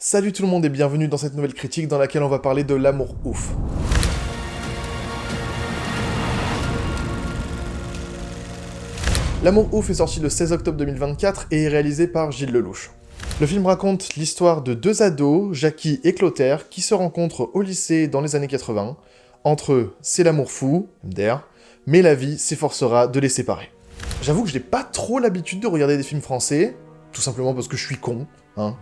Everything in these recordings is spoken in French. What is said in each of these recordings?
Salut tout le monde et bienvenue dans cette nouvelle critique dans laquelle on va parler de L'amour ouf. L'amour ouf est sorti le 16 octobre 2024 et est réalisé par Gilles Lelouch. Le film raconte l'histoire de deux ados, Jackie et Clotaire, qui se rencontrent au lycée dans les années 80. Entre eux, c'est l'amour fou, MDR, mais la vie s'efforcera de les séparer. J'avoue que je n'ai pas trop l'habitude de regarder des films français, tout simplement parce que je suis con,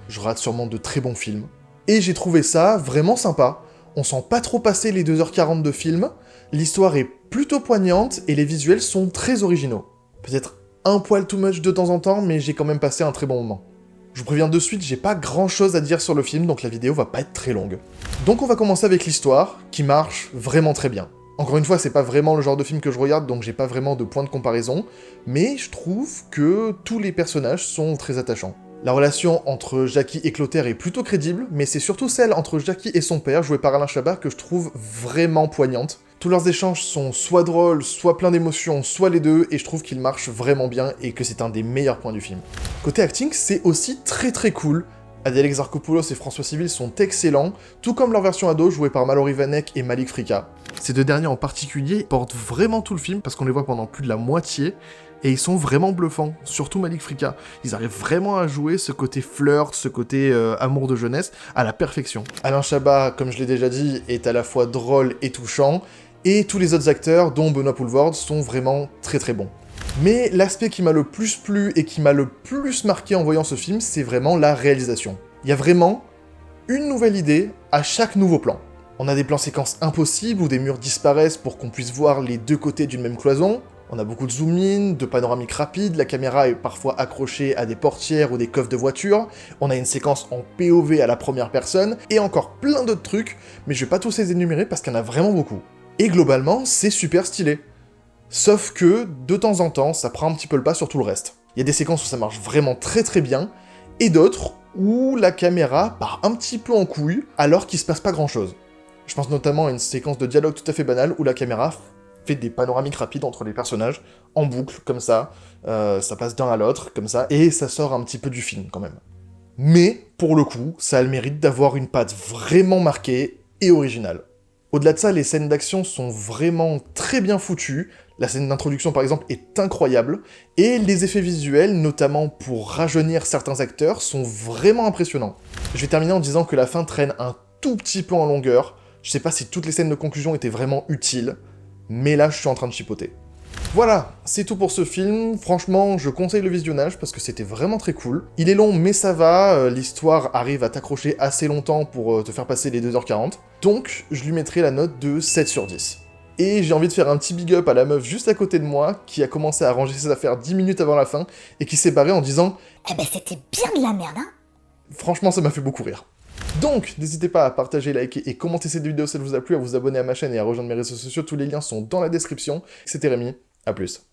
je rate sûrement de très bons films. Et j'ai trouvé ça vraiment sympa, on sent pas trop passer les 2h40 de film, l'histoire est plutôt poignante et les visuels sont très originaux. Peut-être un poil too much de temps en temps, mais j'ai quand même passé un très bon moment. Je vous préviens de suite, j'ai pas grand chose à dire sur le film, donc la vidéo va pas être très longue. Donc on va commencer avec l'histoire, qui marche vraiment très bien. Encore une fois, c'est pas vraiment le genre de film que je regarde, donc j'ai pas vraiment de point de comparaison, mais je trouve que tous les personnages sont très attachants. La relation entre Jackie et Clotaire est plutôt crédible, mais c'est surtout celle entre Jackie et son père, joué par Alain Chabat, que je trouve vraiment poignante. Tous leurs échanges sont soit drôles, soit pleins d'émotions, soit les deux, et je trouve qu'ils marchent vraiment bien et que c'est un des meilleurs points du film. Côté acting, c'est aussi très cool. Adèle Exarchopoulos et François Civil sont excellents, tout comme leur version ado jouée par Mallory Vanek et Malik Frika. Ces deux derniers en particulier portent vraiment tout le film parce qu'on les voit pendant plus de la moitié, et ils sont vraiment bluffants, surtout Malik Frika. Ils arrivent vraiment à jouer ce côté flirt, ce côté amour de jeunesse, à la perfection. Alain Chabat, comme je l'ai déjà dit, est à la fois drôle et touchant, et tous les autres acteurs, dont Benoît Poelvoorde, sont vraiment très bons. Mais l'aspect qui m'a le plus plu et qui m'a le plus marqué en voyant ce film, c'est vraiment la réalisation. Il y a vraiment une nouvelle idée à chaque nouveau plan. On a des plans séquences impossibles où des murs disparaissent pour qu'on puisse voir les deux côtés d'une même cloison. On a beaucoup de zoom-in, de panoramiques rapides, la caméra est parfois accrochée à des portières ou des coffres de voiture, on a une séquence en POV à la première personne, et encore plein d'autres trucs, mais je vais pas tous les énumérer parce qu'il y en a vraiment beaucoup. Et globalement, c'est super stylé. Sauf que, de temps en temps, ça prend un petit peu le pas sur tout le reste. Il y a des séquences où ça marche vraiment très bien, et d'autres où la caméra part un petit peu en couille, alors qu'il se passe pas grand chose. Je pense notamment à une séquence de dialogue tout à fait banale où la caméra fait des panoramiques rapides entre les personnages, en boucle, comme ça, ça passe d'un à l'autre, comme ça, et ça sort un petit peu du film, quand même. Mais, pour le coup, ça a le mérite d'avoir une patte vraiment marquée et originale. Au-delà de ça, les scènes d'action sont vraiment très bien foutues, la scène d'introduction par exemple est incroyable, et les effets visuels, notamment pour rajeunir certains acteurs, sont vraiment impressionnants. Je vais terminer en disant que la fin traîne un tout petit peu en longueur, je sais pas si toutes les scènes de conclusion étaient vraiment utiles, mais là je suis en train de chipoter. Voilà, c'est tout pour ce film, franchement je conseille le visionnage parce que c'était vraiment très cool. Il est long mais ça va, l'histoire arrive à t'accrocher assez longtemps pour te faire passer les 2h40, donc je lui mettrai la note de 7 sur 10. Et j'ai envie de faire un petit big up à la meuf juste à côté de moi, qui a commencé à ranger ses affaires 10 minutes avant la fin, et qui s'est barrée en disant « Eh ben c'était bien de la merde, hein !» Franchement ça m'a fait beaucoup rire. Donc, n'hésitez pas à partager, liker et commenter cette vidéo si elle vous a plu, à vous abonner à ma chaîne et à rejoindre mes réseaux sociaux, tous les liens sont dans la description. C'était Rémi, à plus.